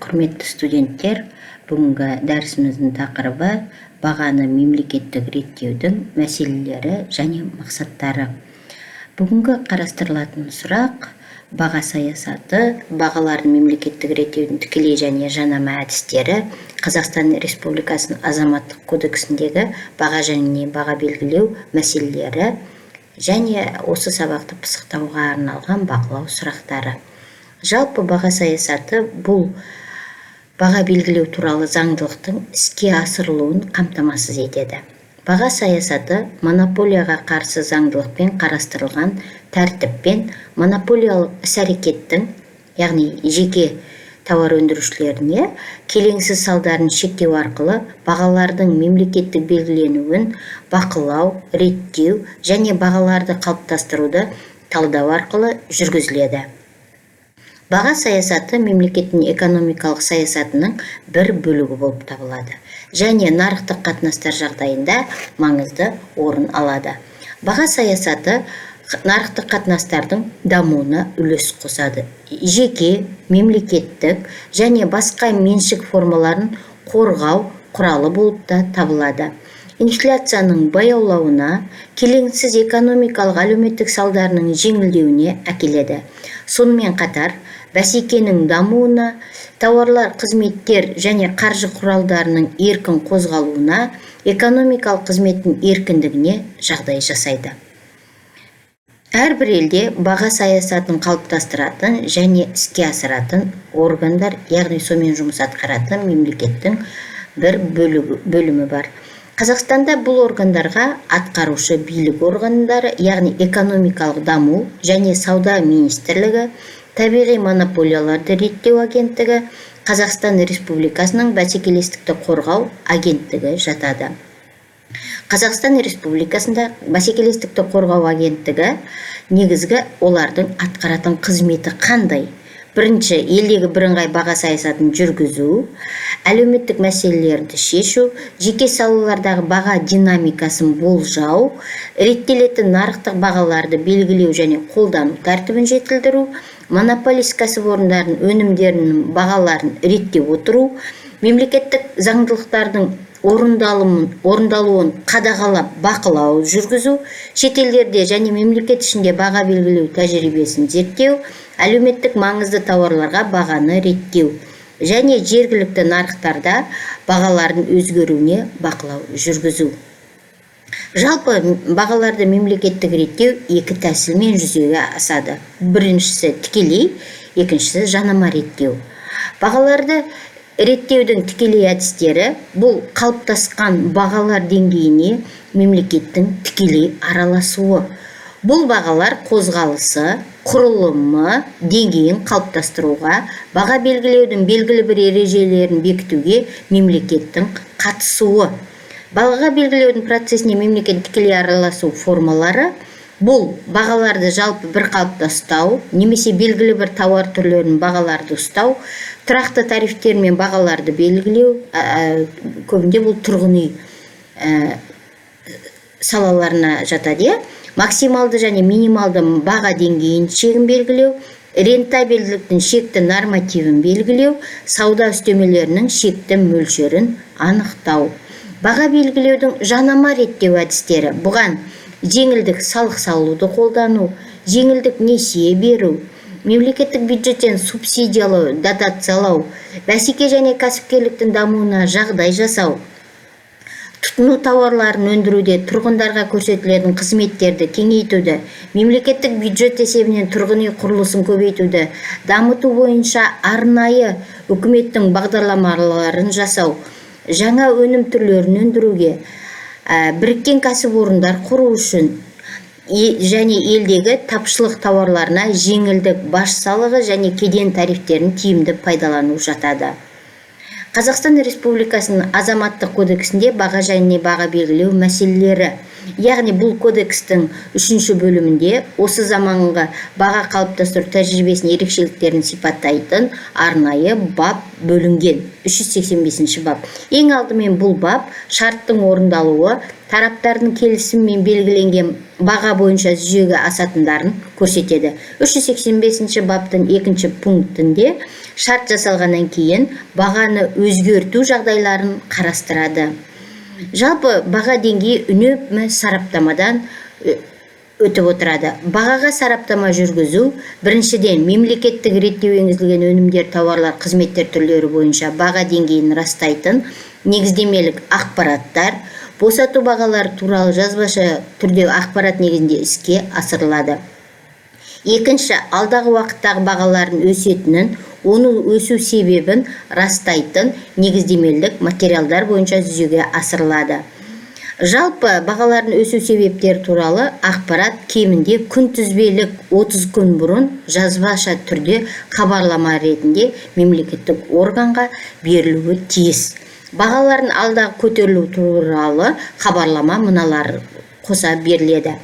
Құрметті студенттер, бүгінгі дәрісіміздің тақырыбы бағаны мемлекеттік реттеудің мәселелері және мақсаттары. Бүгінгі қарастырылатын сұрақ баға саясаты, бағалардың мемлекеттік реттеудің тікелей және жанама әдістері, Қазақстан Республикасының азаматтық кодексіндегі баға және баға белгілеу мәселелері және осы сабақты пысықтауға арналған бақылау сұрақтары. Жалпы баға саясаты бұл баға белгілеу туралы заңдылықтың іске асырылуын қамтамасыз етеді. Баға саясаты монополияға қарсы заңдылықпен қарастырылған тәртіппен монополиялық іс-әрекеттің, яғни жеке тауар өндірушілеріне келеңсіз салдарын шектеу арқылы бағалардың мемлекеттік белгіленуін бақылау, реттеу және бағаларды қалыптастыруды талдау арқылы жүргізіледі. Баға саясаты мемлекеттің экономикалық саясатының бір бөлігі болып табылады және нарықтық қатынастар жағдайында маңызды орын алады. Баға саясаты нарықтық қатынастардың дамуына үлес қосады. Жеке, мемлекеттік және басқа меншік формаларын қорғау құралы болып та табылады. Инфляцияның баяулауына, келеңсіз экономикалық әлеуметтік салдарының жеңілдеуіне әкеледі. Сонымен қатар, бәсекенің дамуына, тауарлар, қызметтер және қаржы құралдарының еркін қозғалуына, экономикалық қызметтің еркіндігіне жағдай жасайды. Әрбір елде баға саясатын қалыптастыратын және іске асыратын органдар, яғни сонымен жұмыс атқаратын мемлекеттің бір бөлімі бар. Қазақстанда бұл органдарға атқарушы билік органдары, яғни экономикалық даму және сауда министрлігі, табиғи монополияларды реттеу агенттігі, Қазақстан Республикасының бәсекелестікті қорғау агенттігі жатады. Қазақстан Республикасында бәсекелестікті қорғау агенттігі негізгі олардың атқаратын қызметі қандай? Бірінші, елдегі бірыңғай баға саясатын жүргізу, әлеуметтік мәселелерді шешу, жеке салалардағы баға динамикасын болжау, реттелетін нарықтық бағаларды белгілеу және қолдану тәртібін жетілдіру, монополист кәсіпорындардың өнімдерінің бағаларын реттеп отыру, мемлекеттік заңдылықтардың орындалуын қадағалап бақылау жүргізу, шетелдерде және мемлекет ішінде баға белгілеу тәжірибесін зерттеу, әлеуметтік маңызды тауарларға бағаны реттеу және жергілікті нарықтарда бағалардың өзгеруіне бақылау жүргізу. Жалпы бағаларды мемлекеттік реттеу екі тәсілмен жүзеге асады. Біріншісі тікелей, екіншісі жанама реттеу. Бағаларды реттеудің тікелей әдістері бұл қалыптасқан бағалар деңгейіне мемлекеттің тікелей араласуы. Бұл бағалар қозғалысы, құрылымы деңгейін қалыптастыруға, баға белгілеудің белгілі бір ережелерін бекітуге мемлекеттің қатысуы. Баға белгілеудің процесіне мемлекет тікелей араласу формалары бұл бағаларды жалпы бір қалыпта ұстау, немесе белгілі бір тауар түрлерінің бағаларды ұстау, тұрақты тарифтермен бағаларды белгілеу, көбінде бұл тұрғын үй салаларына жатады. Максималды және минималды баға деңгейін шегін белгілеу, рентабелділіктің шекті нормативін белгілеу, сауда үстемелерінің шекті мөлшерін анықтау. Баға белгілеудің жанама реттеу әдістері бұған жеңілдік салық салуды қолдану, жеңілдік несие беру, мемлекеттік бюджеттен субсидиялау, дотациялау, бәсеке және кәсіпкерліктің дамуына жағдай жасау, тұтыну тауарларын өндіруде тұрғындарға көрсетілетін қызметтерді кеңейтуді, мемлекеттік бюджет есебінен тұрғын үй құрылысын көбейтуді, дамыту бойынша арнайы үкіметтің бағдарламаларын жасау, жаңа өнім түрлерін өндіруге, біріккен кәсіпорындар құру үшін және елдегі тапшылық тауарларына жеңілдік баж салығы және кеден тарифтерін тиімді пайдалану жатады. Қазақстан Республикасының азаматтық кодексінде баға және баға белгілеу мәселелері Яғни бұл кодекстің 3-ші бөлімінде осы заманғы баға қалыптастыру тәжірибесінің ерекшеліктерін сипаттайтын арнайы бап бөлінген. 385-ші бап. Ең алдымен бұл бап шарттың орындалуы, тараптардың келісімімен белгіленген баға бойынша жүзеге асатындарын көрсетеді. 385-ші баптың 2-ші пунктінде шарт жасалғаннан кейін бағаны өзгерту жағдайларын қарастырады. Жалпы баға деңгейі үнемі сараптамадан өтіп отырады. Бағаға сараптама жүргізу, біріншіден мемлекеттік реттеу енгізілген өнімдер, тауарлар, қызметтер түрлері бойынша баға деңгейін растайтын негіздемелік ақпараттар, босату бағалары туралы жазбаша түрдегі ақпарат негізінде іске асырылады. Екінші, алдағы уақыттағы бағалардың өсетінін, оның өсу себебін растайтын негіздемелік материалдар бойынша жүзеге асырылады. Жалпы бағалардың өсу себептері туралы ақпарат кемінде күнтізбелік 30 күн бұрын жазбаша түрде хабарлама ретінде мемлекеттік органға берілуі тиіс. Бағалардың алдағы көтерілу туралы хабарлама мыналар қоса беріледі.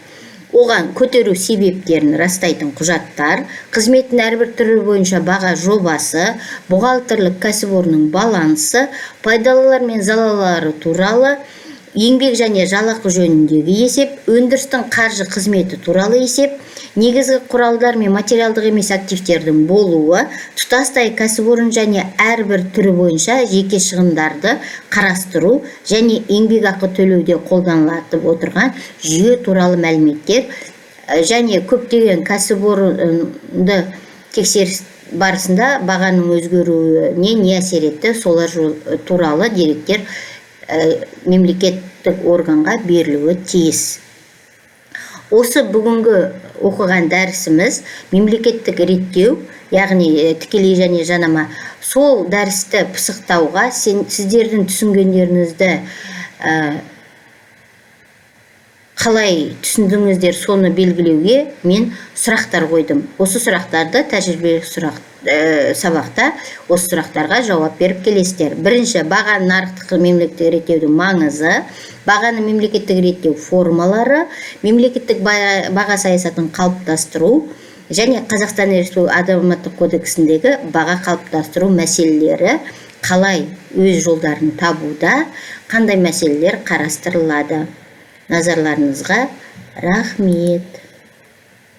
Оған көтеру себептерін растайтын құжаттар, қызметтің әрбір түрі бойынша баға жобасы, бухгалтерлік кәсіпорынның балансы, пайдалылар мен залалары туралы, еңбек және жалақы жөніндегі есеп, өндірістің қаржы қызметі туралы есеп, негізгі құралдар мен материалдық емес активтердің болуы, тұтастай кәсіпорын және әрбір түрі бойынша жеке шығындарды қарастыру және еңбекақы төлеуде қолданылып отырған жүйе туралы мәліметтер және көптеген кәсіпорынды тексеріс барысында бағаның өзгеруіне не әсер етті, солар туралы деректер мемлекеттік органға берілуі тиіс. Осы бүгінгі оқыған дәрісіміз мемлекеттік реттеу, яғни тікелей және жанама, сол дәрісті пысықтауға сіздердің түсінгендеріңізді қалай түсіндіңіздер, соны белгілеуге мен сұрақтар қойдым. Осы сұрақтарды тәжірибелік сабақта осы сұрақтарға жауап беріп келесіздер. Бірінші, бағаны нарықтық мемлекеттік реттеудің маңызы, бағаны мемлекеттік реттеу формалары, мемлекеттік баға саясатын қалыптастыру және Қазақстан Республикасы Азаматтық кодексіндегі баға қалыптастыру мәселелері қалай өз жолдарын табуда, қандай мәселелер қарастырылады. Назарларыңызға рахмет.